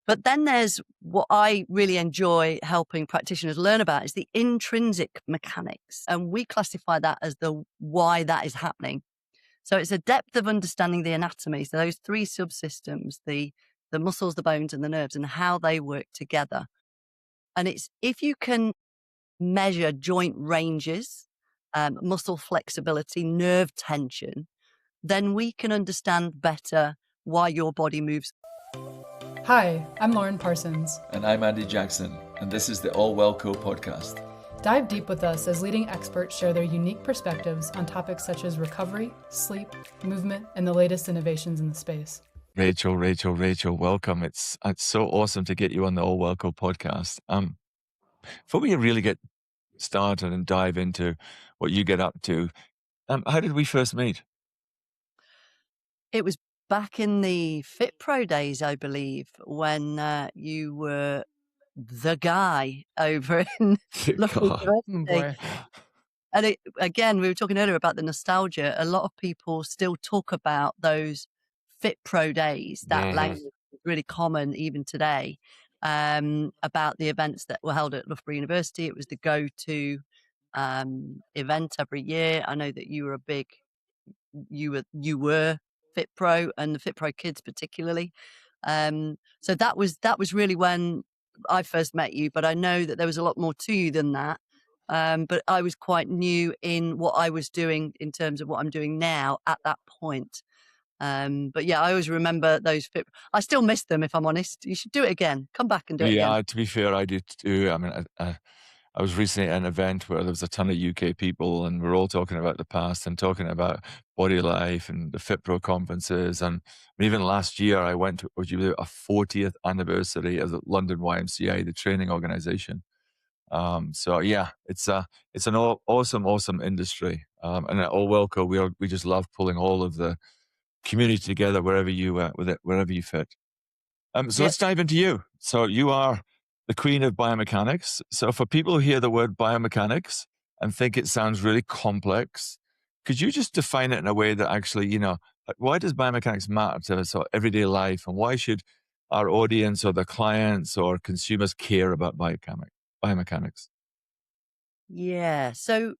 But then there's what I really enjoy helping practitioners learn about is the intrinsic mechanics. And we classify that as the why that is happening. So it's a depth of understanding the anatomy. So those three subsystems, the muscles, the bones, and the nerves, and how they work together. And it's if you can measure joint ranges, muscle flexibility, nerve tension, then we can understand better why your body moves. Hi, I'm Lauren Parsons. And I'm Andy Jackson, and this is the All Well Co podcast. Dive deep with us as leading experts share their unique perspectives on topics such as recovery, sleep, movement, and the latest innovations in the space. Rachel, welcome. It's so awesome to get you on the All Well Co podcast. Before we really get started and dive into what you get up to, how did we first meet? It was back in the Fit Pro days, I believe, when you were the guy over in Loughborough University. And again, we were talking earlier about the nostalgia. A lot of people still talk about those Fit Pro days. That language is really common even today, about the events that were held at Loughborough University. It was the go-to event every year. I know that you were you were Fit Pro and the Fit Pro kids particularly. So that was really when I first met you, but I know that there was a lot more to you than that. But I was quite new in what I was doing in terms of what I'm doing now at that point. But yeah, I always remember those I still miss them, if I'm honest. You should do it again. Come back and do it again. Yeah, to be fair, I did too. I mean, I was recently at an event where there was a ton of UK people and we're all talking about the past and talking about body life and the Fit Pro conferences. And even last year, I went to a 40th anniversary of the London YMCA, the training organization. So yeah, it's an awesome industry. And at All Well Co, we just love pulling all of the community together wherever you fit. So let's dive into you. So you are the queen of biomechanics. So for people who hear the word biomechanics and think it sounds really complex, could you just define it in a way that actually, why does biomechanics matter to us, everyday life, and why should our audience or the clients or consumers care about biomechanics? Yeah. So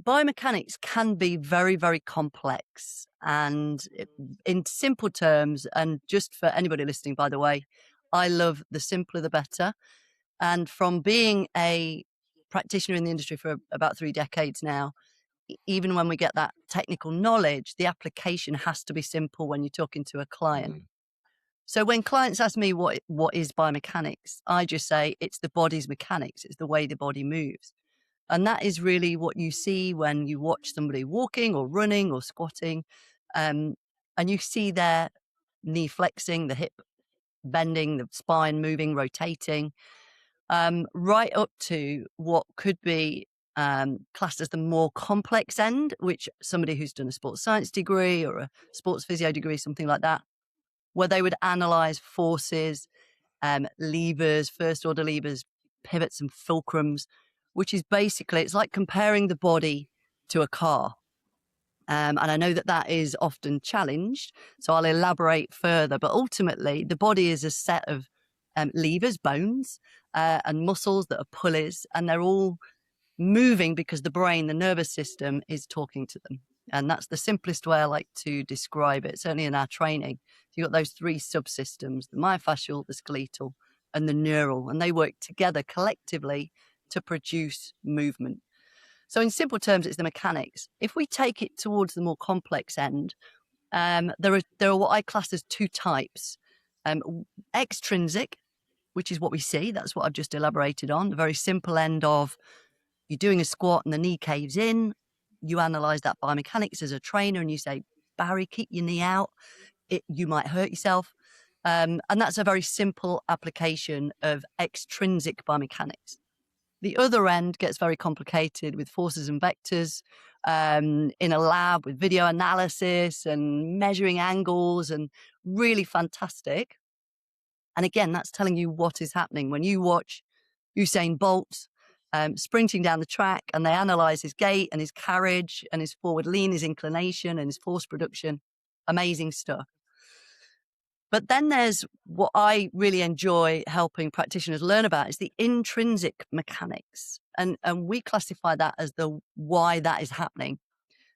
biomechanics can be very, very complex. And in simple terms, and just for anybody listening, by the way, I love the simpler the better. And from being a practitioner in the industry for about 3 decades now, even when we get that technical knowledge, the application has to be simple when you're talking to a client. So when clients ask me what is biomechanics, I just say it's the body's mechanics. It's the way the body moves. And that is really what you see when you watch somebody walking or running or squatting. And you see their knee flexing, the hip bending, the spine moving, rotating, right up to what could be classed as the more complex end, which somebody who's done a sports science degree or a sports physio degree, something like that, where they would analyze forces, levers, first order levers, pivots and fulcrums, which is basically, it's like comparing the body to a car. And I know that is often challenged, so I'll elaborate further. But ultimately, the body is a set of levers, bones, and muscles that are pulleys, and they're all moving because the brain, the nervous system, is talking to them. And that's the simplest way I like to describe it, certainly in our training. So you've got those 3 subsystems, the myofascial, the skeletal, and the neural, and they work together collectively to produce movement. So in simple terms, it's the mechanics. If we take it towards the more complex end, there are what I class as 2 types. Extrinsic, which is what we see. That's what I've just elaborated on. The very simple end of you're doing a squat and the knee caves in. You analyze that biomechanics as a trainer and you say, Barry, keep your knee out. You might hurt yourself. And that's a very simple application of extrinsic biomechanics. The other end gets very complicated with forces and vectors in a lab with video analysis and measuring angles and really fantastic. And again, that's telling you what is happening. When you watch Usain Bolt sprinting down the track and they analyze his gait and his carriage and his forward lean, his inclination and his force production, amazing stuff. But then there's what I really enjoy helping practitioners learn about is the intrinsic mechanics. And we classify that as the why that is happening.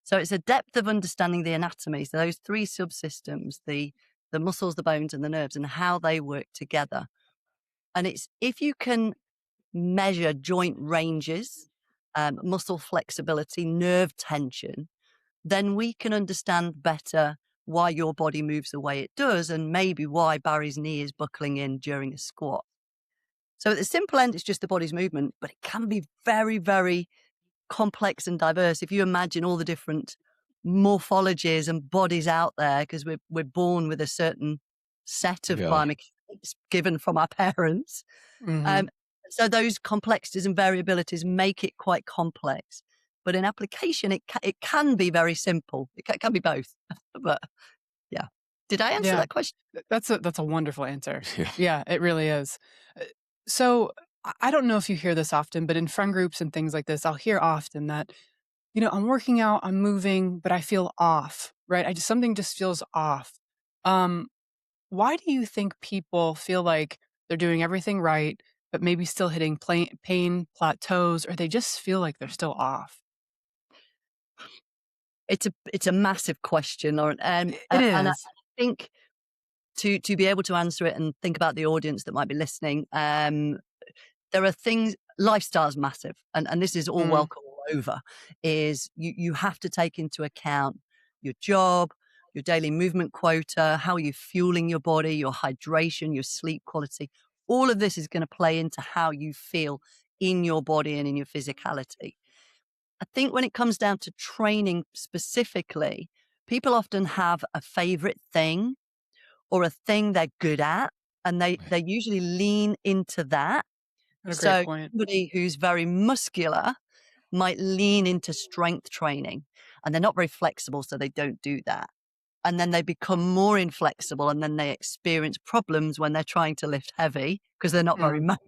So it's a depth of understanding the anatomy. So those three subsystems, the muscles, the bones, and the nerves, and how they work together. And it's if you can measure joint ranges, muscle flexibility, nerve tension, then we can understand better why your body moves the way it does and maybe why Barry's knee is buckling in during a squat. So at the simple end, it's just the body's movement, but it can be very, very complex and diverse. If you imagine all the different morphologies and bodies out there, because we're born with a certain set of Yeah. biomechanics given from our parents. Hmm. Um, so those complexities and variabilities make it quite complex. But in application, it can be very simple. It can be both. But yeah, did I answer Yeah, that question? that's a wonderful answer. Yeah. Yeah, it really is. Uh, So I don't know if you hear this often, but in friend groups and things like this, I'll hear often that, I'm working out, I'm moving, but I feel off, right? Something just feels off. Um, why do you think people feel like they're doing everything right, but maybe still hitting pain plateaus, or they just feel like they're still off? It's a massive question, Lauren, It and I is. think to be able to answer it and think about the audience that might be listening, there are things. Lifestyle's massive, and this is all Mm, welcome all over. Is you have to take into account your job, your daily movement quota, how are you fueling your body, your hydration, your sleep quality. All of this is going to play into how you feel in your body and in your physicality. I think when it comes down to training specifically, people often have a favorite thing or a thing they're good at, and they usually lean into that. what a great So point. somebody who's very muscular might lean into strength training, and they're not very flexible, so they don't do that. And then they become more inflexible, and then they experience problems when they're trying to lift heavy because they're not very Mm, mobile.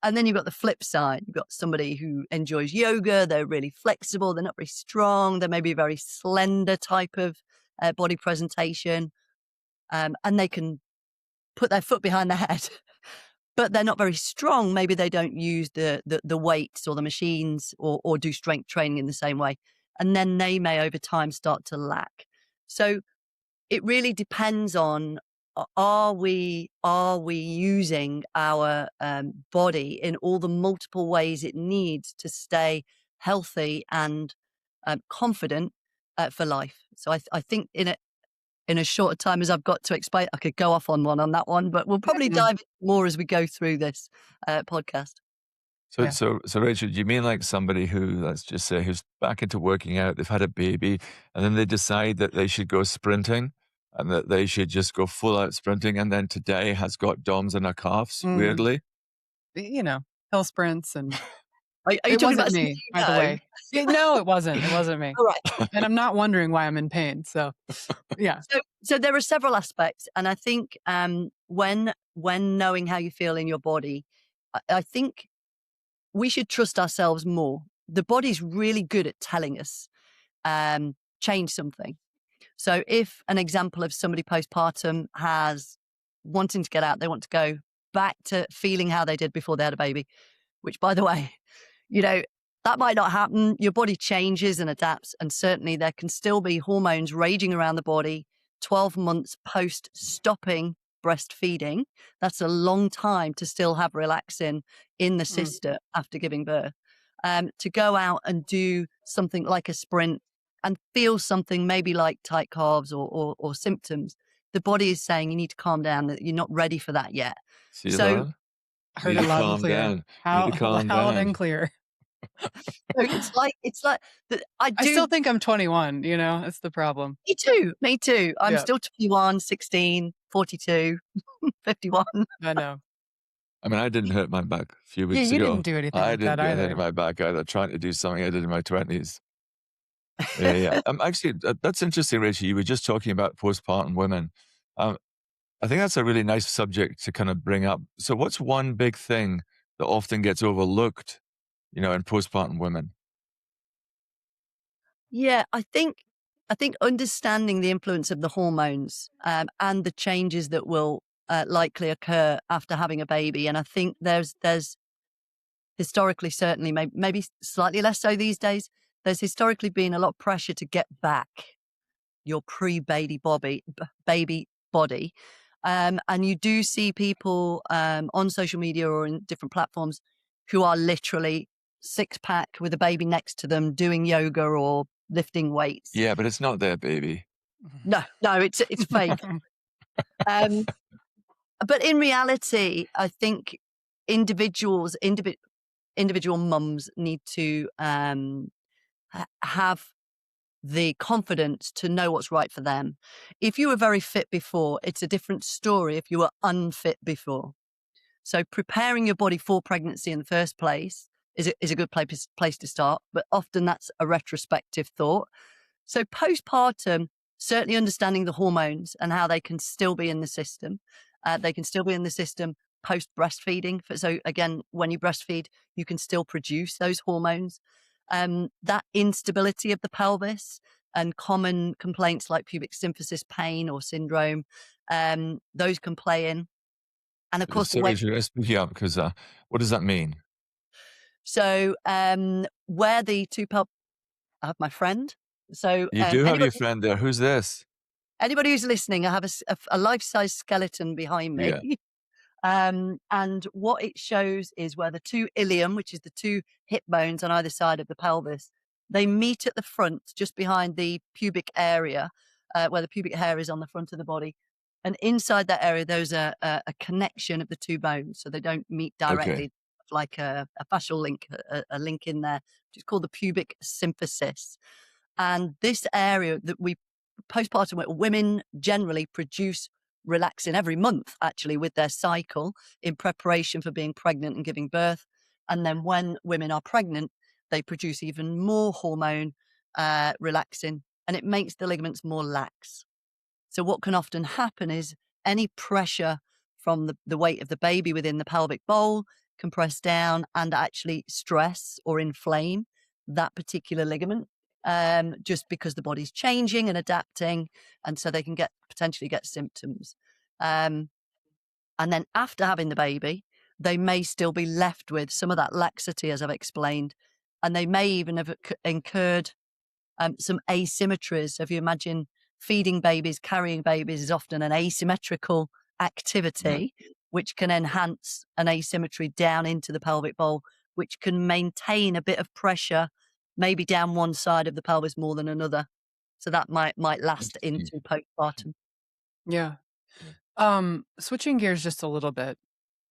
And then you've got the flip side. You've got somebody who enjoys yoga. They're really flexible. They're not very strong. They may be a very slender type of body presentation. And they can put their foot behind their head, but they're not very strong. Maybe they don't use the weights or the machines or do strength training in the same way. And then they may over time start to lack. So it really depends on are we using our body in all the multiple ways it needs to stay healthy and confident for life. So I think in a shorter time as I've got to explain, I could go off on one on that one, but we'll probably mm, dive in more as we go through this podcast. So, yeah. so Rachel, do you mean like somebody who, let's just say, who's back into working out, they've had a baby, and then they decide that they should go sprinting and that they should just go full out sprinting, and then today has got DOMs in her calves, Mm, weirdly? you know, hill sprints and Are you it talking wasn't about somebody me, you by the know? way. No, it wasn't. It wasn't me. All right. And I'm not wondering why I'm in pain. So, yeah. So there are several aspects, and I think when knowing how you feel in your body, I think we should trust ourselves more. The body's really good at telling us change something. So if an example of somebody postpartum has wanting to get out, they want to go back to feeling how they did before they had a baby, which by the way, you know, that might not happen. Your body changes and adapts. And certainly there can still be hormones raging around the body 12 months post stopping breastfeeding. That's a long time to still have relaxin in the Mm, system after giving birth. To go out and do something like a sprint and feel something maybe like tight calves or symptoms, the body is saying you need to calm down, that you're not ready for that yet. See So, that? I You heard need it to loud and calm clear. down. You need to How calm loud down. and clear. so it's like that I I still do. think I'm 21, That's the problem. Me too. Me too. I'm Yeah, still 21, 16, 42, 51. I know. I mean, I didn't hurt my back a few Yeah, weeks you didn't ago. do anything I like that didn't do anything to either. my back either, trying to do something I did in my 20s. Yeah, yeah. Actually, that's interesting, Rachel. You were just talking about postpartum women. Um, I think that's a really nice subject to kind of bring up. So, what's one big thing that often gets overlooked, in postpartum women? Yeah, I think. I think understanding the influence of the hormones, and the changes that will likely occur after having a baby. And I think there's historically, certainly, maybe slightly less so these days, there's historically been a lot of pressure to get back your pre-baby baby body. And you do see people on social media or in different platforms who are literally six pack with a baby next to them doing yoga or lifting weights. Yeah, but it's not their baby. No, no, it's fake. Um, but in reality, I think individual mums need to have the confidence to know what's right for them. If you were very fit before, it's a different story if you were unfit before. So preparing your body for pregnancy in the first place is a good place to start, but often that's a retrospective thought. So postpartum, certainly understanding the hormones and how they can still be in the system. They can still be in the system post breastfeeding. So again, when you breastfeed, you can still produce those hormones. That instability of the pelvis and common complaints like pubic symphysis pain or syndrome, those can play in. And of course, the Sorry, weight. should I speak you up? Because what does that mean? So where the two pelvic, I have my friend. So You do have your friend there. Who's this? anybody who's listening, I have a life-size skeleton behind me. Yeah. And what it shows is where the two ilium, which is the two hip bones on either side of the pelvis, they meet at the front, just behind the pubic area, where the pubic hair is on the front of the body. And inside that area, there's a connection of the two bones, so they don't meet Okay. directly, like a fascial link, a link in there, which is called the pubic symphysis. And this area that we postpartum women generally produce relaxin every month, actually, with their cycle in preparation for being pregnant and giving birth. And then when women are pregnant, they produce even more hormone, relaxin, and it makes the ligaments more lax. So what can often happen is any pressure from the weight of the baby within the pelvic bowl can press down and actually stress or inflame that particular ligament, just because the body's changing and adapting, and so they can potentially get symptoms. Um, and then after having the baby, they may still be left with some of that laxity, as I've explained, and they may even have incurred some asymmetries. If you imagine feeding babies, carrying babies is often an asymmetrical Yeah. activity, which can enhance an asymmetry down into the pelvic bowl, which can maintain a bit of pressure, maybe down one side of the pelvis more than another. So that might I last see. into postpartum. Yeah. Yeah. Switching gears just a little bit.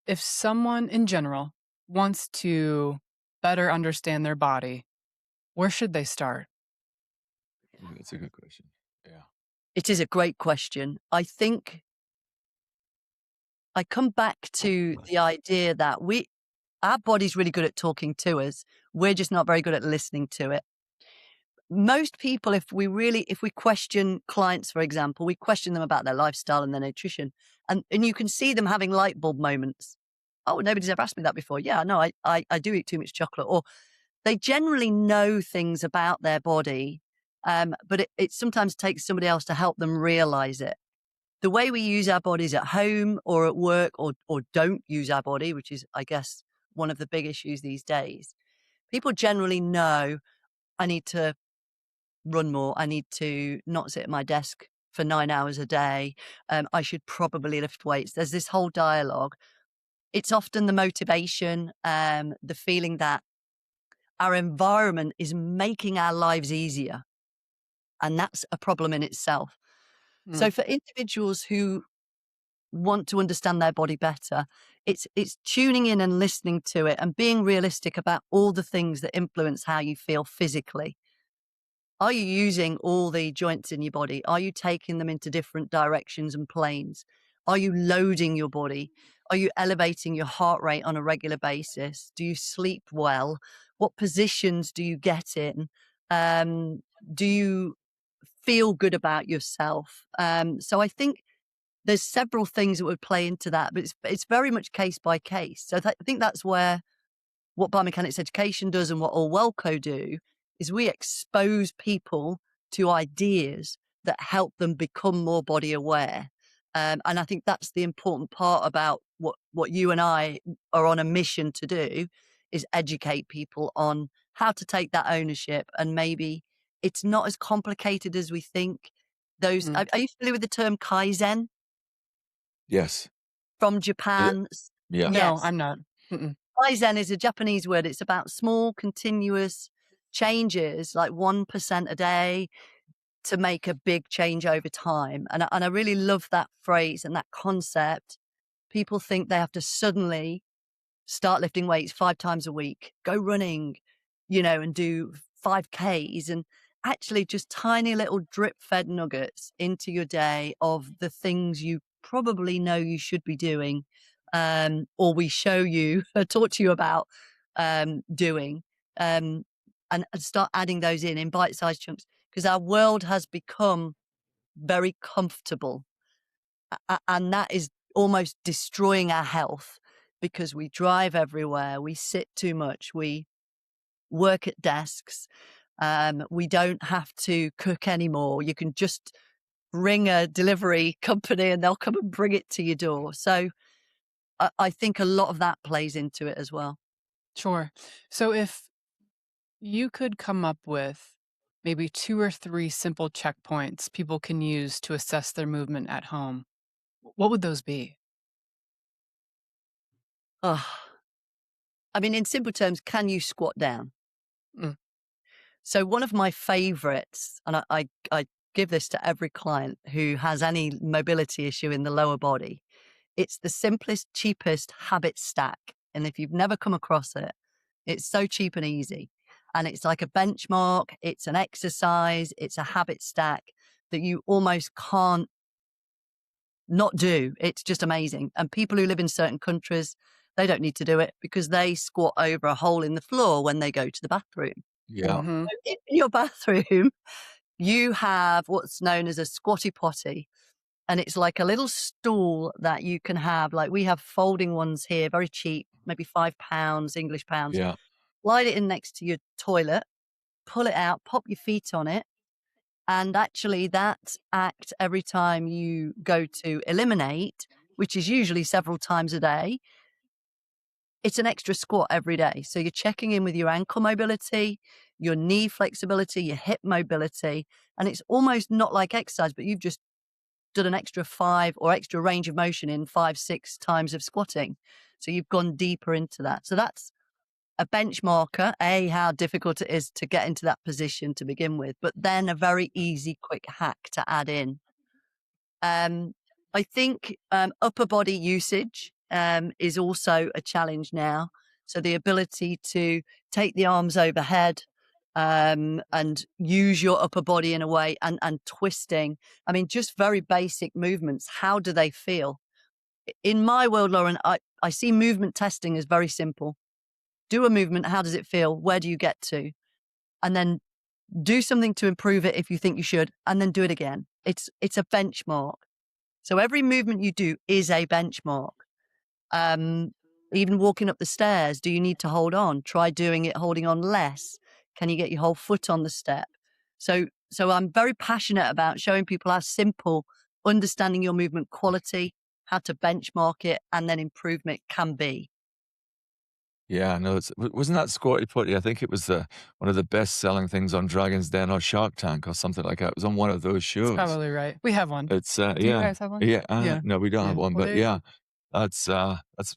If someone in general wants to better understand their body, where should they start? Ooh, that's a good question. Yeah. It is a great question. I think I come back to the idea that our body's really good at talking to us. We're just not very good at listening to it. Most people, if we question clients, for example, we question them about their lifestyle and their nutrition, and you can see them having light bulb moments. Oh, nobody's ever asked me that before. Yeah, no, I do eat too much chocolate. Or they generally know things about their body, but it sometimes takes somebody else to help them realize it. The way we use our bodies at home or at work, or don't use our body, which is, I guess, one of the big issues these days. People generally know I need to run more. I need to not sit at my desk for 9 hours a day. I should probably lift weights. There's this whole dialogue. It's often the motivation, the feeling that our environment is making our lives easier. And that's a problem in itself. So Mm. for individuals who want to understand their body better, it's tuning in and listening to it and being realistic about all the things that influence how you feel physically. Are you using all the joints in your body? Are you taking them into different directions and planes? Are you loading your body? Are you elevating your heart rate on a regular basis? Do you sleep well? What positions do you get in? Um, do you feel good about yourself? So I think there's several things that would play into that, but it's very much case by case. So I think that's where what biomechanics education does and what All Wellco do is we expose people to ideas that help them become more body aware. And I think that's the important part about what you and I are on a mission to do is educate people on how to take that ownership. And maybe it's not as complicated as we think. Those Mm. are you familiar with the term Kaizen Yes. from Is it? Japan? Yeah. No, Yes. I'm not. Mm-mm. Kaizen is a Japanese word. It's about small, continuous changes, like 1% a day, to make a big change over time. And I really love that phrase and that concept. People think they have to suddenly start lifting weights 5 times a week, go running, and do 5Ks, and actually just tiny little drip fed nuggets into your day of the things you probably know you should be doing, or we show you, talk to you about doing, and start adding those in bite-sized chunks because our world has become very comfortable, and that is almost destroying our health because we drive everywhere, we sit too much, we work at desks, we don't have to cook anymore. You can just ring a delivery company and they'll come and bring it to your door. So I think a lot of that plays into it as well. Sure. So if you could come up with maybe 2 or 3 simple checkpoints people can use to assess their movement at home, what would those be? Oh, I mean, in simple terms, can you squat down? Mm. So one of my favorites, and I give this to every client who has any mobility issue in the lower body, it's the simplest, cheapest habit stack. And if you've never come across it, it's so cheap and easy. And it's like a benchmark, it's an exercise, it's a habit stack that you almost can't not do. It's just amazing. And people who live in certain countries, they don't need to do it because they squat over a hole in the floor when they go to the bathroom. Yeah. Mhm. So in your bathroom, you have what's known as a squatty potty. And it's like a little stool that you can have. Like we have folding ones here, very cheap, maybe £5, English pounds. Yeah. Slide it in next to your toilet, pull it out, pop your feet on it. And actually, that act every time you go to eliminate, which is usually several times a day, it's an extra squat every day. So you're checking in with your ankle mobility, your knee flexibility, your hip mobility. And it's almost not like exercise, but you've just done an extra 5 or extra range of motion in 5, 6 times of squatting. So you've gone deeper into that. So that's a benchmarker, how difficult it is to get into that position to begin with, but then a very easy, quick hack to add in. I think upper body usage is also a challenge now. So the ability to take the arms overhead and use your upper body in a way and twisting. I mean, just very basic movements. How do they feel? In my world, Lauren, I see movement testing as very simple. Do a movement. How does it feel? Where do you get to? And then do something to improve it if you think you should, and then do it again. It's a benchmark. So every movement you do is a benchmark. Um, Even walking up the stairs, do you need to hold on? Try doing it holding on less. Can you get your whole foot on the step? So I'm very passionate about showing people how simple understanding your movement quality, how to benchmark it, and then improvement can be. Yeah, no, wasn't that Squatty Potty? I think it was one of the best-selling things on Dragon's Den or Shark Tank or something like that. It was on one of those That's shows. probably right. We have one. It's, Do you yeah, guys have one? yeah, Yeah. no, we don't have Yeah. one, Well, but there you yeah, go.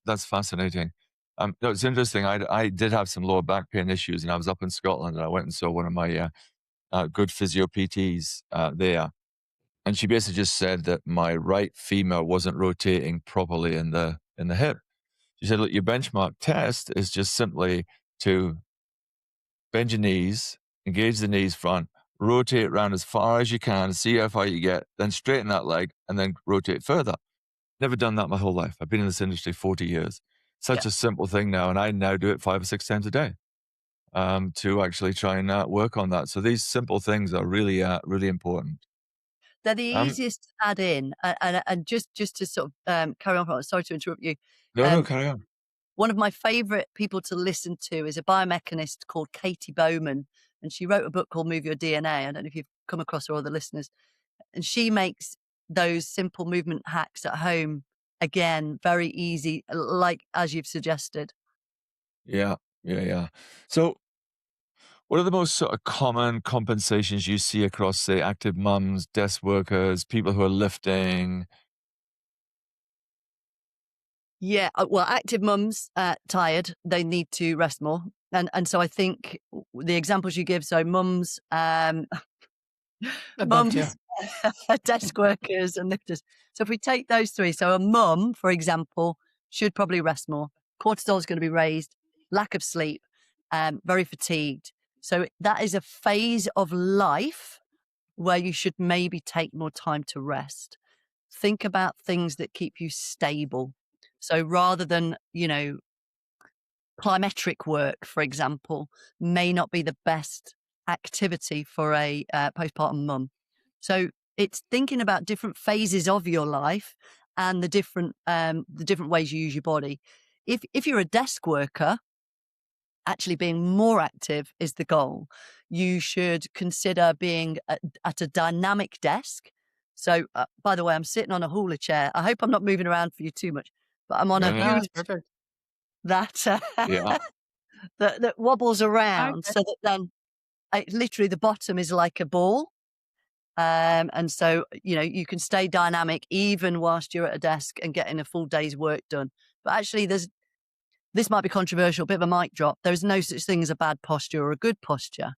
that's fascinating. No, it's interesting. I did have some lower back pain issues, and I was up in Scotland, and I went and saw one of my good physio PTs there, and she basically just said that my right femur wasn't rotating properly in the hip. She said, "Look, your benchmark test is just simply to bend your knees, engage the knees front, rotate around as far as you can, see how far you get, then straighten that leg, and then rotate further." Never done that my whole life. I've been in this industry 40 years. Yeah. Such a simple thing now, and I now do it 5 or 6 times a day, to actually try and, work on that. So these simple things are really, really important. They're the Um, easiest to add in, and just to sort of, carry on, sorry to interrupt you. no, no, Um, carry on. One of my favorite people to listen to is a biomechanist called Katie Bowman, and she wrote a book called Move Your DNA. I don't know if you've come across her or the listeners. And she makes those simple movement hacks at home, again, very easy, like as you've suggested. Yeah, yeah, yeah. So, what are the most sort of common compensations you see across, say, active mums, desk workers, people who are lifting? Yeah, well, active mums, tired, they need to rest more. And so I think the examples you give, so mums, I'd love to. mums, desk workers and lifters. So if we take those three, so a mum, for example, should probably rest more. Cortisol is going to be raised, lack of sleep, very fatigued. So that is a phase of life where you should maybe take more time to rest. Think about things that keep you stable. So rather than, plyometric work, for example, may not be the best activity for a postpartum mum. So it's thinking about different phases of your life and the different ways you use your body. If you're a desk worker, actually being more active is the goal. You should consider being at a dynamic desk. So, by the way, I'm sitting on a hula chair. I hope I'm not moving around for you too much, but I'm on No, a no. No, hula that's perfect. that Yeah, that wobbles I around, get so that then literally the bottom is like a ball. And so, you can stay dynamic even whilst you're at a desk and getting a full day's work done. But actually, this might be controversial, a bit of a mic drop. There is no such thing as a bad posture or a good posture.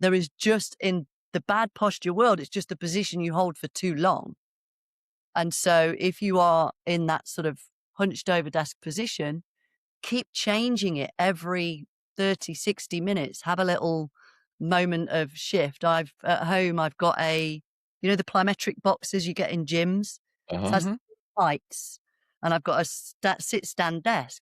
There is just in the bad posture world, it's just a position you hold for too long. And so if you are in that sort of hunched over desk position, keep changing it every 30, 60 minutes. Have a little moment of shift. At home, I've got the plyometric boxes you get in gyms. It uh-huh, has Mhm. heights, and I've got a sit stand desk.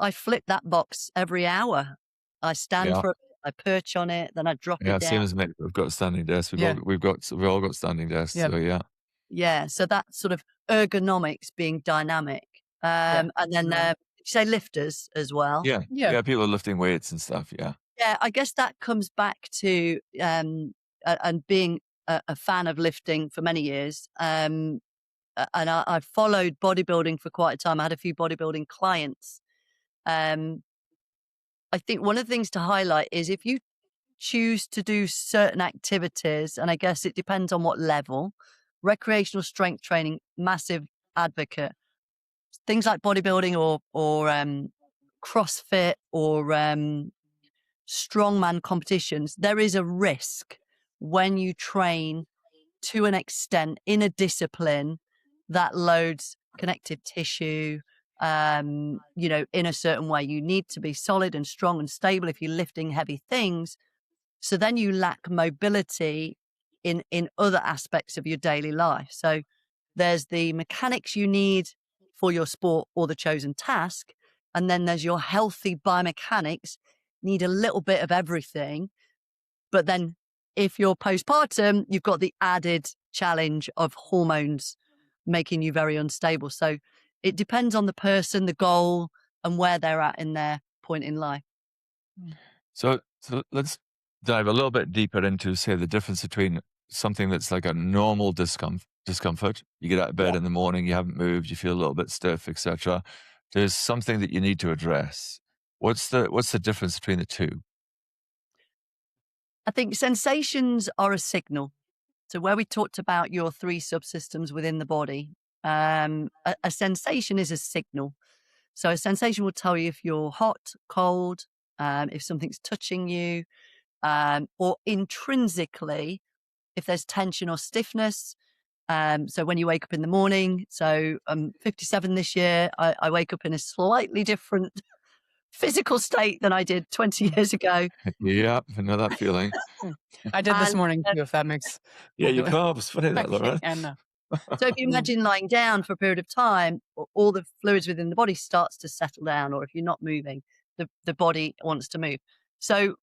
I flip that box every hour. I stand yeah. for a bit, I perch on it, then I drop Yeah, it down. same as me. We've got standing desks. Yeah. We've all got standing desks, Yeah. so yeah. Yeah, so that sort of ergonomics being dynamic. Yeah. And then, Definitely. did you say lifters as well? Yeah, Yeah. yeah, people are lifting weights and stuff, yeah. Yeah, I guess that comes back to, and being a fan of lifting for many years, and I followed bodybuilding for quite a time. I had a few bodybuilding clients. Um, I think one of the things to highlight is if you choose to do certain activities, and I guess it depends on what level, recreational strength training, massive advocate. Things like bodybuilding or CrossFit or strongman competitions, there is a risk when you train to an extent in a discipline that loads connective tissue, in a certain way. You need to be solid and strong and stable if you're lifting heavy things. So then you lack mobility in other aspects of your daily life. So there's the mechanics you need for your sport or the chosen task. And then there's your healthy biomechanics, need a little bit of everything. But then if you're postpartum, you've got the added challenge of hormones making you very unstable. So it depends on the person, the goal, and where they're at in their point in life. Mm. So let's dive a little bit deeper into, say, the difference between something that's like a normal discomfort. You get out of Yeah. bed in the morning, you haven't moved, you feel a little bit stiff, etc. There's something that you need to address. What's the difference between the two? I think sensations are a signal. So where we talked about your three subsystems within the body, a sensation is a signal. So a sensation will tell you if you're hot, cold, if something's touching you, or intrinsically if there's tension or stiffness. So when you wake up in the morning, so I'm 57 this year, I wake up in a slightly different physical state than I did 20 Mm. years ago. Yeah, I know that feeling. Mm. I did this And morning too, if that makes Yeah, your really calves. Funny that, okay, Laura. yeah, no. so if you Mm. imagine lying down for a period of time, all the fluids within the body starts to settle down, or if you're not moving, the body wants to move. So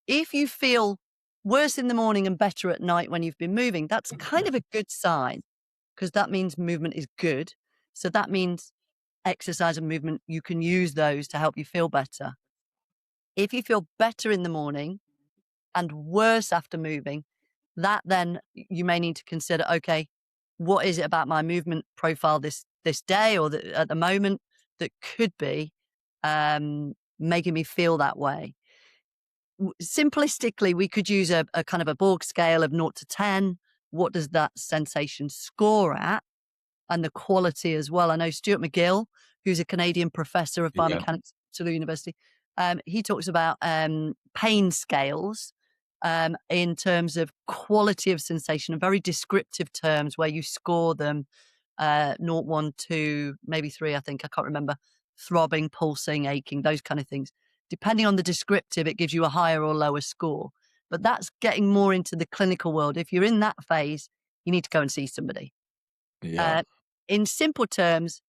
if you feel worse in the morning and better at night when you've been moving, that's kind of a good sign because that means movement is good. So that means exercise and movement, you can use those to help you feel better. If you feel better in the morning, and worse after moving, that then you may need to consider, okay, what is it about my movement profile this day or at the moment that could be making me feel that way? Simplistically, we could use a kind of a Borg scale of 0 to 10. What does that sensation score at? And the quality as well. I know Stuart McGill, who's a Canadian professor of Yeah, biomechanics at Toulouse University, he talks about pain scales in terms of quality of sensation, in very descriptive terms, where you score them 0, 1, 2, maybe 3, I think. I can't remember. Throbbing, pulsing, aching, those kind of things. Depending on the descriptive, it gives you a higher or lower score. But that's getting more into the clinical world. If you're in that phase, you need to go and see somebody. yeah. Uh, in simple terms,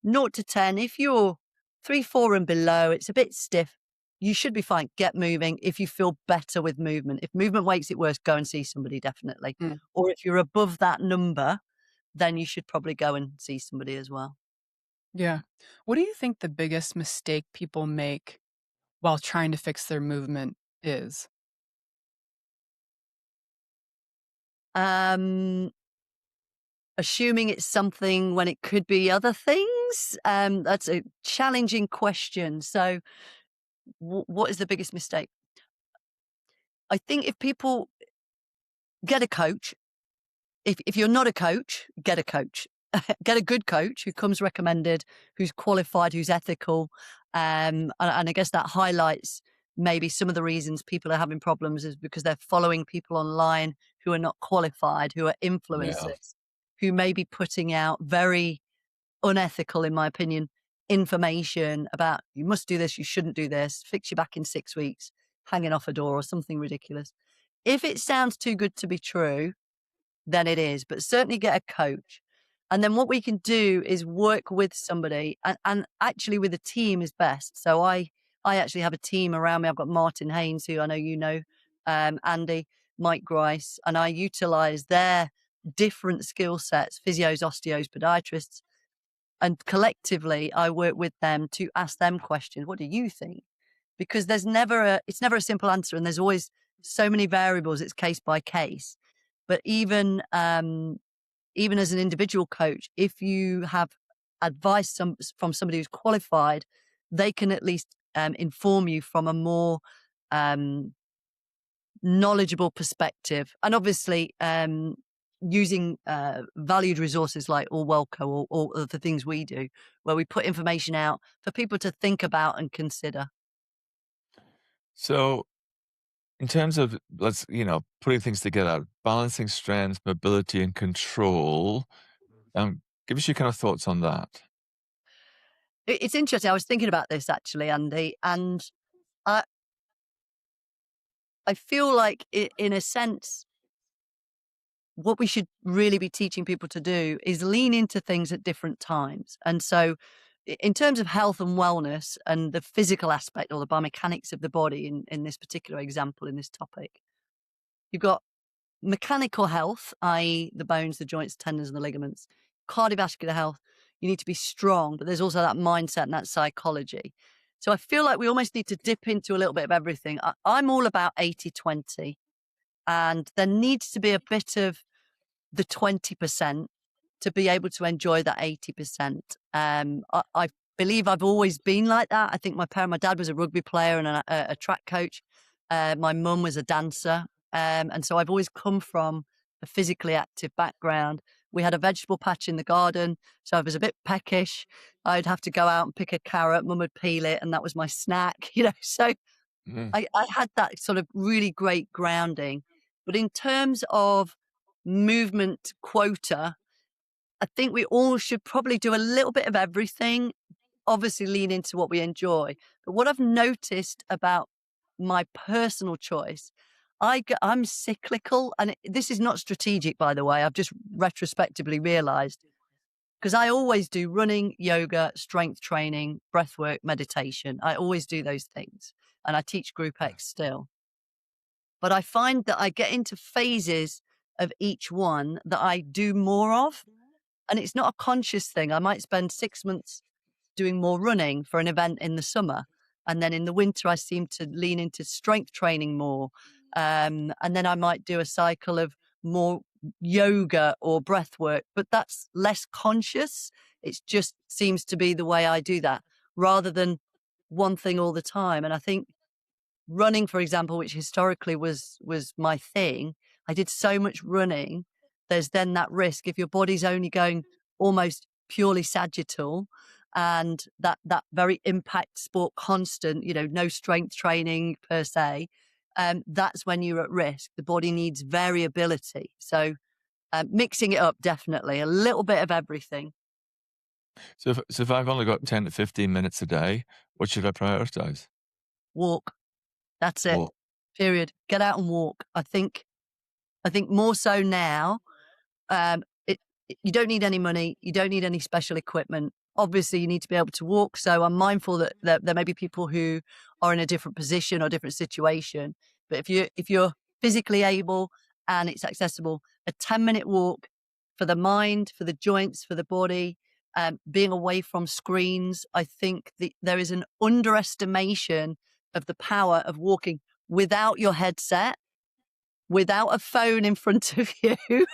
0 to 10, if you're 3, 4 and below, it's a bit stiff. You should be fine. Get moving if you feel better with movement. If movement makes it worse, go and see somebody, definitely. Mm, Or if you're above that number, then you should probably go and see somebody as well. yeah. What do you think the biggest mistake people make while trying to fix their movement is? Um, Assuming it's something when it could be other things, that's a challenging question. So, what is the biggest mistake? I think if people get a coach, if you're not a coach, get a coach. Get a good coach who comes recommended, who's qualified, who's ethical. And I guess that highlights maybe some of the reasons people are having problems is because they're following people online who are not qualified, who are Yeah. influencers, who may be putting out very unethical, in my opinion, information about you must do this, you shouldn't do this, fix you back in 6 weeks, hanging off a door or something ridiculous. If it sounds too good to be true, then it is, but certainly get a coach. And then what we can do is work with somebody and actually with a team is best. So I actually have a team around me. I've got Martin Haynes, who I know you know, Andy, Mike Grice, and I utilize their different skill sets, physios, osteos, podiatrists, and collectively I work with them to ask them questions. What do you think? Because it's never a simple answer, and there's always so many variables. It's case by case. But even as an individual coach, if you have advice from somebody who's qualified, they can at least inform you from a more um, knowledgeable perspective. And obviously, using valued resources like Allwellco or the things we do, where we put information out for people to think about and consider. So, in terms of putting things together, balancing strength, mobility, and control, give us your kind of thoughts on that. It's interesting. I was thinking about this actually, Andy, and I I feel like in a sense, what we should really be teaching people to do is lean into things at different times. And so, in terms of health and wellness and the physical aspect or the biomechanics of the body, in this particular example, in this topic, you've got mechanical health, i.e., the bones, the joints, tendons, and the ligaments, cardiovascular health. You need to be strong, but there's also that mindset and that psychology. So I feel like we almost need to dip into a little bit of everything. I'm all about 80-20, and there needs to be a bit of the 20% to be able to enjoy that 80%. I believe I've always been like that. I think my dad was a rugby player and a track coach. My mum was a dancer. And so I've always come from a physically active background. We had a vegetable patch in the garden, so I was a bit peckish. I'd have to go out and pick a carrot. Mum would peel it, and that was my snack, So Mhm. I had that sort of really great grounding. But in terms of movement quota, I think we all should probably do a little bit of everything, obviously lean into what we enjoy. But what I've noticed about my personal choice, I'm cyclical, and this is not strategic, by the way. I've just retrospectively realized because I always do running, yoga, strength training, breath work, meditation. I always do those things. And I teach Group X still. But I find that I get into phases of each one that I do more of. And it's not a conscious thing. I might spend 6 months doing more running for an event in the summer. And then in the winter, I seem to lean into strength training more. And then I might do a cycle of more yoga or breath work, but that's less conscious. It just seems to be the way I do that rather than one thing all the time. And I think running, for example, which historically was my thing, I did so much running. There's then that risk if your body's only going almost purely sagittal, and that very impact sport constant, no strength training per se. That's when you're at risk. The body needs variability. So mixing it up, definitely a little bit of everything. So if I've only got 10 to 15 minutes a day, what should I prioritize? Walk. That's it. Well, Period. Get out and walk. I think more so now. You don't need any money. You don't need any special equipment. Obviously, you need to be able to walk. So I'm mindful that there may be people who are in a different position or different situation. But if you're physically able and it's accessible, a 10-minute walk for the mind, for the joints, for the body, being away from screens. I think there is an underestimation of the power of walking without your headset, without a phone in front of you,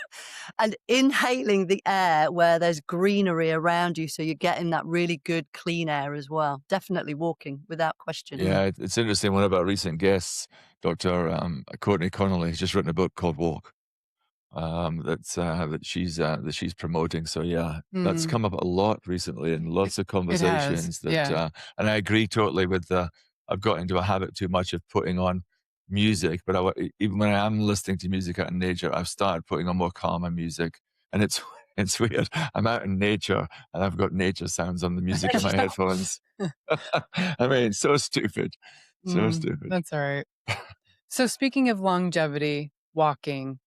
and inhaling the air where there's greenery around you. So you're getting that really good clean air as well. Definitely walking without question. yeah, it's interesting. One of our recent guests, Dr. Courtney Connolly, has just written a book called Walk. That she's promoting. So yeah, that's Mm, come up a lot recently in lots of it has. conversations that, Yeah. and I agree totally with the, I've got into a habit too much of putting on music, but even when I am listening to music out in nature, I've started putting on more calmer music, and it's it's weird. I'm out in nature and I've got nature sounds on the music in my headphones. I mean, so stupid, so stupid. That's all right. So speaking of longevity, walking,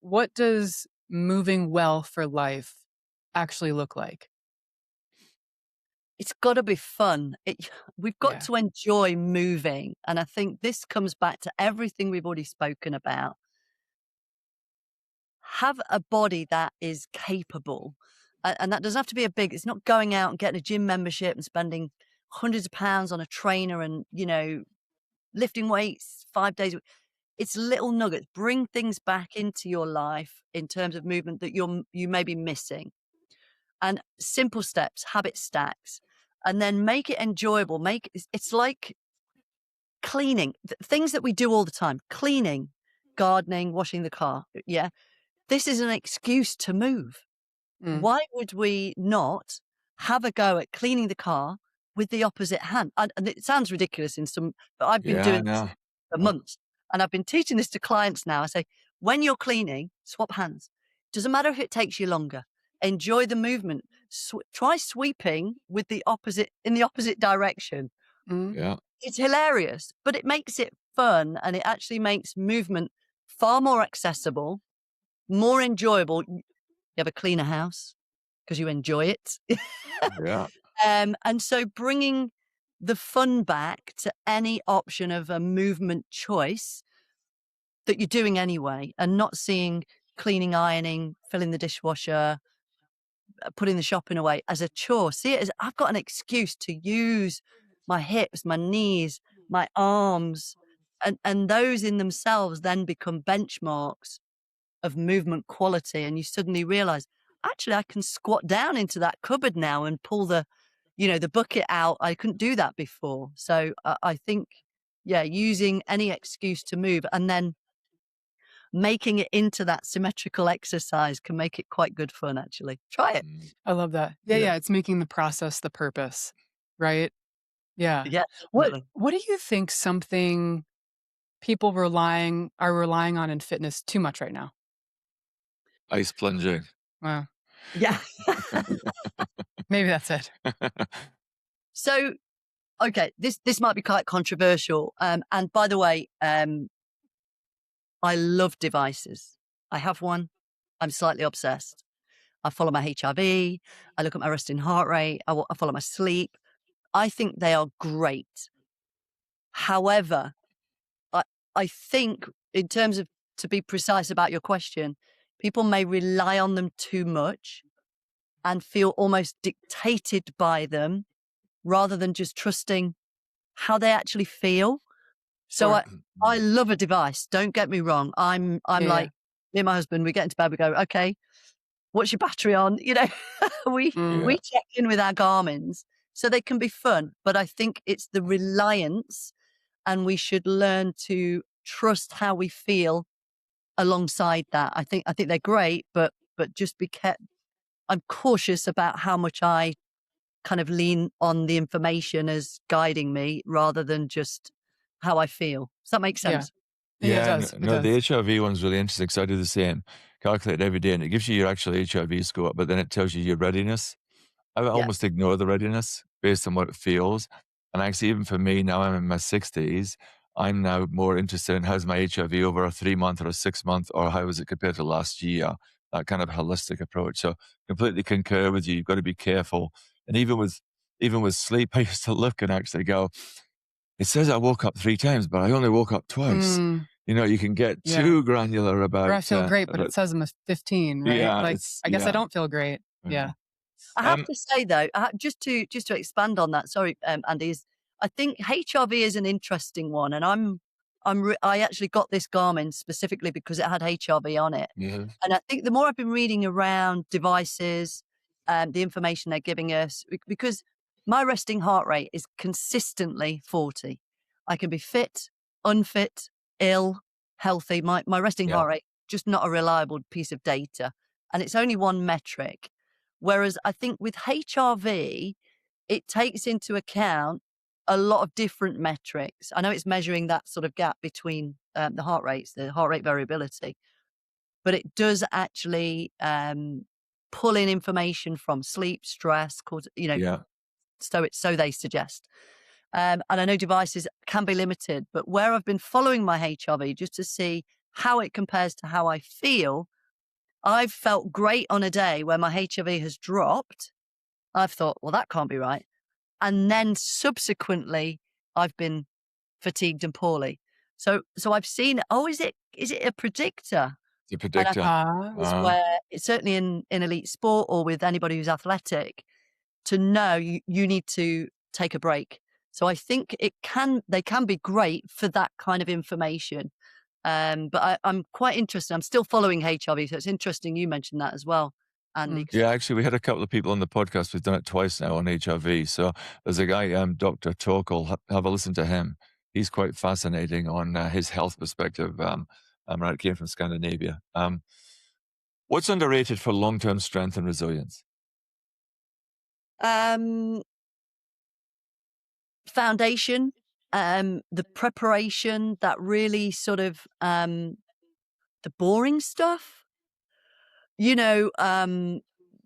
what does moving well for life actually look like? It's got to be fun. We've got Yeah. to enjoy moving. And I think this comes back to everything we've already spoken about. Have a body that is capable. And that doesn't have to be it's not going out and getting a gym membership and spending hundreds of pounds on a trainer and, lifting weights 5 days a week. It's little nuggets. Bring things back into your life in terms of movement that you may be missing. And simple steps, habit stacks, and then make it enjoyable. It's like cleaning, things that we do all the time, cleaning, gardening, washing the car. Yeah. This is an excuse to move. Mm. Why would we not have a go at cleaning the car with the opposite hand? And it sounds ridiculous but I've been Yeah, I doing this know. for months, and I've been teaching this to clients now. I say, when you're cleaning, swap hands. Doesn't matter if it takes you longer. Enjoy the movement. Try sweeping in the opposite direction. Mm. Yeah, It's hilarious, but it makes it fun, and it actually makes movement far more accessible, more enjoyable. You have a cleaner house because you enjoy it. yeah. And so bringing the fun back to any option of a movement choice that you're doing anyway, and not seeing cleaning, ironing, filling the dishwasher, putting the shopping away as a chore. See it as I've got an excuse to use my hips, my knees, my arms, and those in themselves then become benchmarks of movement quality. And you suddenly realize, actually, I can squat down into that cupboard now and pull the bucket out. I couldn't do that before. So I think, yeah, using any excuse to move and then making it into that symmetrical exercise can make it quite good fun, actually. Try it. Mm. I love that. Yeah, Yeah. yeah, it's making the process the purpose, right? Yeah. Yeah, What definitely. what do you think something people relying on in fitness too much right now? Ice plunging. Well, Yeah. maybe that's it. So, okay, this might be quite controversial. And by the way, I love devices. I have one. I'm slightly obsessed. I follow my HRV. I look at my resting heart rate. I follow my sleep. I think they are great. However, I, I think in terms of, to be precise about your question, people may rely on them too much and feel almost dictated by them rather than just trusting how they actually feel. So Sure. I love a device, don't get me wrong. I'm Yeah, yeah. like me and my husband, we get into bed, we go, "Okay, what's your battery on?" You know, we Mm, Yeah. check in with our Garmins so they can be fun, but I think it's the reliance, and we should learn to trust how we feel alongside that. I think they're great, but just be I'm cautious about how much I kind of lean on the information as guiding me rather than just how I feel. Does that make yeah. sense? Yeah, it Yeah, does, it no, the does. HRV one's really interesting because I do the same. Calculate every day, and it gives you your actual HRV score, but then it tells you your readiness. I would Yeah. almost ignore the readiness based on what it feels. And actually, even for me, now I'm in my 60s, I'm now more interested in how's my HRV over a 3 month or a 6 month, or how is it compared to last year? That kind of holistic approach. So completely concur with you. You've got to be careful. And even with sleep, I used to look and actually go, it says I woke up 3 times, but I only woke up twice. Mm, You can get yeah. too granular Or I feel great, but about it says I'm a 15, right? yeah, Like, it's I guess I yeah, don't feel great. yeah. Yeah. I have Um, to say though, just to expand on that, sorry, Andy, is I think HRV is an interesting one, and I actually got this Garmin specifically because it had HRV on it, yeah, and I think the more I've been reading around devices, the information they're giving us, because my resting heart rate is consistently 40. I can be fit, unfit, ill, healthy. My resting yeah, heart rate just not a reliable piece of data, and it's only one metric. Whereas I think with HRV, it takes into account a lot of different metrics. I know it's measuring that sort of gap between the heart rates, the heart rate variability, but it does actually pull in information from sleep, stress, yeah. so they suggest. And I know devices can be limited, but where I've been following my HRV just to see how it compares to how I feel, I've felt great on a day where my HRV has dropped. I've thought, well, that can't be right. And then subsequently, I've been fatigued and poorly. So I've seen, oh, is it a predictor? The And I predictor. think Ah, is Uh, where it's certainly in elite sport or with anybody who's athletic to know you need to take a break. So I think they can be great for that kind of information. But I'm quite interested. I'm still following HRV, so it's interesting you mentioned that as well, Andy. mm. 'Cause yeah, actually, we had a couple of people on the podcast. We've done it twice now on HRV. So there's a guy, Dr. Torkel. Have a listen to him. He's quite fascinating on his health perspective. Right, came from Scandinavia. What's underrated for long-term strength and resilience? um, foundation, the preparation, that really sort of the boring stuff, you know,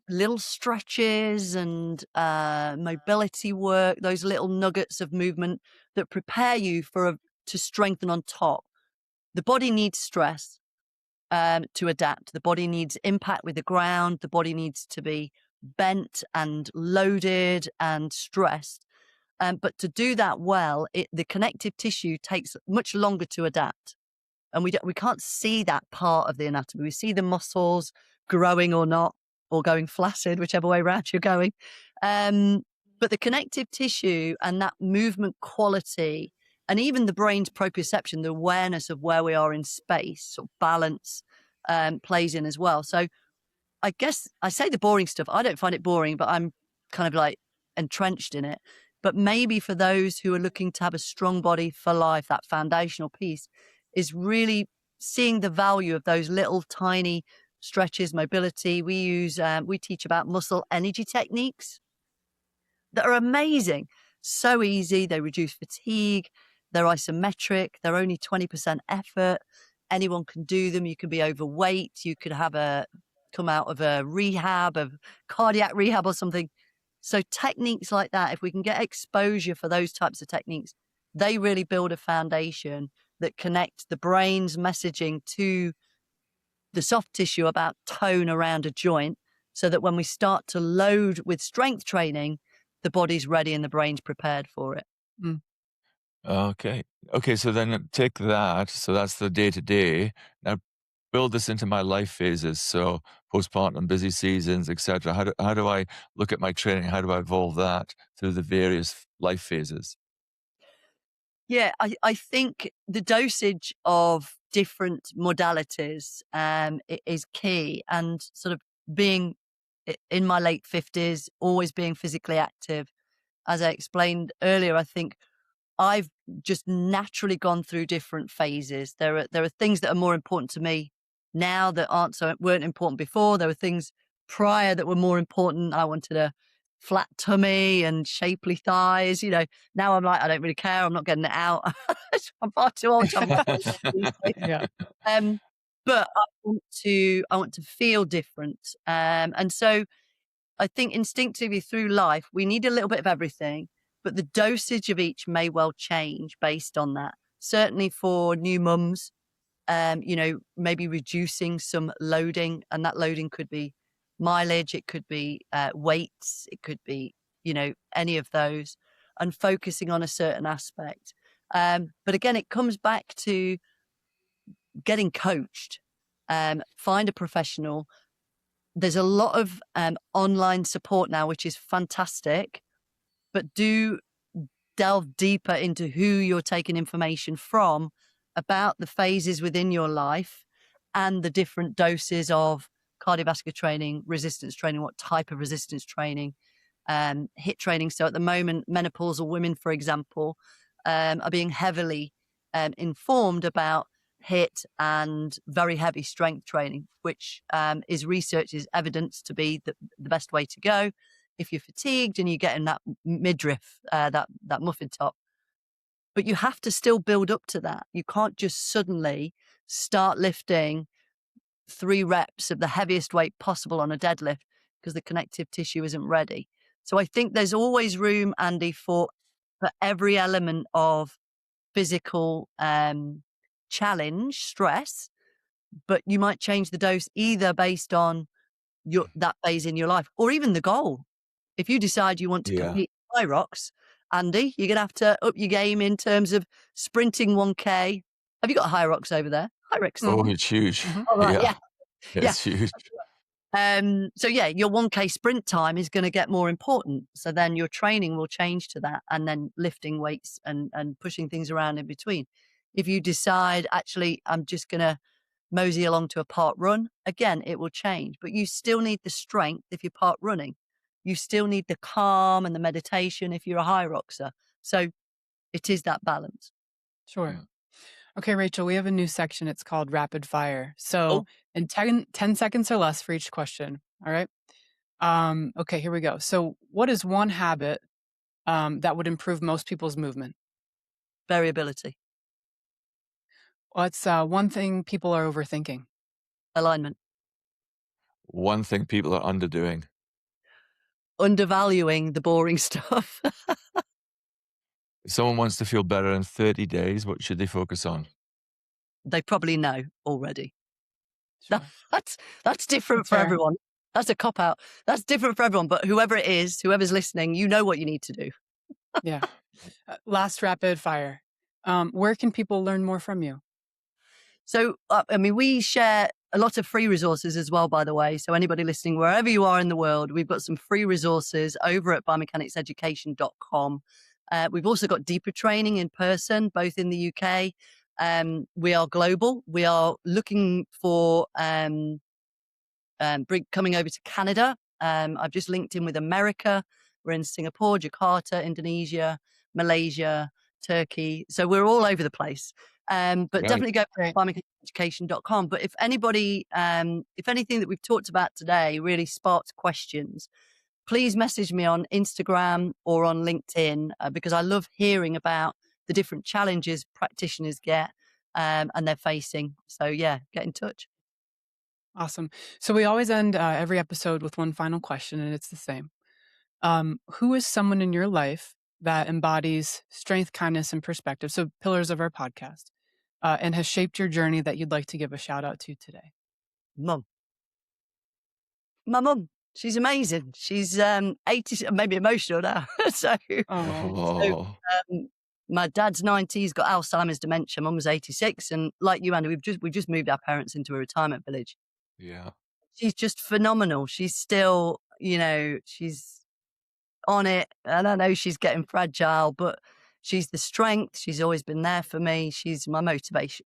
little stretches and mobility work, those little nuggets of movement that prepare you to strengthen on top. The body needs stress to adapt. The body needs impact with the ground. The body needs to be bent and loaded and stressed. But to do that well, the connective tissue takes much longer to adapt, and we can't see that part of the anatomy. We see the muscles growing or not, or going flaccid, whichever way around you're going. Um, but the connective tissue and that movement quality, and even the brain's proprioception, the awareness of where we are in space, sort of balance, plays in as well. So I guess I say the boring stuff. I don't find it boring, but I'm kind of like entrenched in it. But maybe for those who are looking to have a strong body for life, that foundational piece is really seeing the value of those little tiny stretches, mobility. We teach about muscle energy techniques that are amazing. So easy. They reduce fatigue. They're isometric. They're only 20% effort. Anyone can do them. You can be overweight. You could come out of a rehab, of cardiac rehab or something. So techniques like that, if we can get exposure for those types of techniques, they really build a foundation that connect the brain's messaging to the soft tissue about tone around a joint, so that when we start to load with strength training, the body's ready and the brain's prepared for it. Mm. Okay. Okay, so then take that. So that's the day to day. Now build this into my life phases. So postpartum, busy seasons, etc. How do I look at my training? How do I evolve that through the various life phases? Yeah, I think the dosage of different modalities is key, and sort of being in my late 50s, always being physically active. As I explained earlier, I think I've just naturally gone through different phases. There are things that are more important to me now that weren't important before. There were things prior that were more important. I wanted a flat tummy and shapely thighs. Now I'm like, I don't really care. I'm not getting it out. I'm far too old to have my face these days. Yeah, Um, but I want to feel different. And so I think instinctively through life, we need a little bit of everything, but the dosage of each may well change based on that. Certainly for new mums, maybe reducing some loading, and that loading could be mileage, it could be weights, it could be, any of those, and focusing on a certain aspect. But again, it comes back to getting coached. Find a professional. There's a lot of online support now, which is fantastic, but do delve deeper into who you're taking information from about the phases within your life and the different doses of cardiovascular training, resistance training, what type of resistance training, HIIT training. So at the moment, menopausal women, for example, are being heavily informed about HIIT and very heavy strength training, which is research is evidence to be the best way to go. If you're fatigued and you're getting that midriff, that muffin top, but you have to still build up to that. You can't just suddenly start lifting 3 reps of the heaviest weight possible on a deadlift because the connective tissue isn't ready. So I think there's always room, Andy, for every element of physical challenge, stress, but you might change the dose either based on that phase in your life or even the goal. If you decide you want to Yeah. compete in high rocks, Andy, you're going to have to up your game in terms of sprinting 1K. Have you got high rocks over there? High rocks. Oh, hmm it's huge. hmm All right. Yeah, Yeah. Yeah. it's huge. So yeah, your 1K sprint time is going to get more important. So then your training will change to that, and then lifting weights and pushing things around in between. If you decide, actually, I'm just going to mosey along to a park run, again, it will change, but you still need the strength if you're park running. You still need the calm and the meditation if you're a high roxer. So it is that balance. Sure. Yeah. Okay, Rachel, we have a new section. It's called Rapid Fire. So Oh, in 10 seconds or less for each question. All right. Okay, here we go. So, what is one habit that would improve most people's movement? variability, What's one thing people are overthinking? alignment, One thing people are underdoing. undervaluing the boring stuff. If someone wants to feel better in 30 days, what should they focus on? They probably know already. That- Sure. That's that's different That's for fair. everyone. That's a cop out. That's different for everyone. But whoever it is, whoever's listening, you know what you need to do. Yeah. Last rapid fire. Where can people learn more from you? So, I mean, we share a lot of free resources as well, by the way. So, anybody listening, wherever you are in the world, we've got some free resources over at biomechanicseducation.com. We've also got deeper training in person, both in the UK. We are global. We are looking for coming over to Canada. I've just linked in with America. We're in Singapore, Jakarta, Indonesia, Malaysia, Turkey. So we're all over the place. But Right. definitely go to Great. biomechaneducation.com. But if anybody, if anything that we've talked about today really sparks questions, please message me on Instagram or on LinkedIn because I love hearing about the different challenges practitioners get and they're facing. So yeah, get in touch. Awesome. So we always end every episode with one final question, and it's the same. Who is someone in your life that embodies strength, kindness, and perspective? So pillars of our podcast, and has shaped your journey that you'd like to give a shout out to today. Mum. My mum, she's amazing. She's 80, maybe emotional now. So Oh, my dad's 90, he's got Alzheimer's dementia. Mum was 86, and like you, Andy, we've just moved our parents into a retirement village. yeah. She's just phenomenal. She's still, she's on it, and I know she's getting fragile, but She's the strength. She's always been there for me. She's my motivation.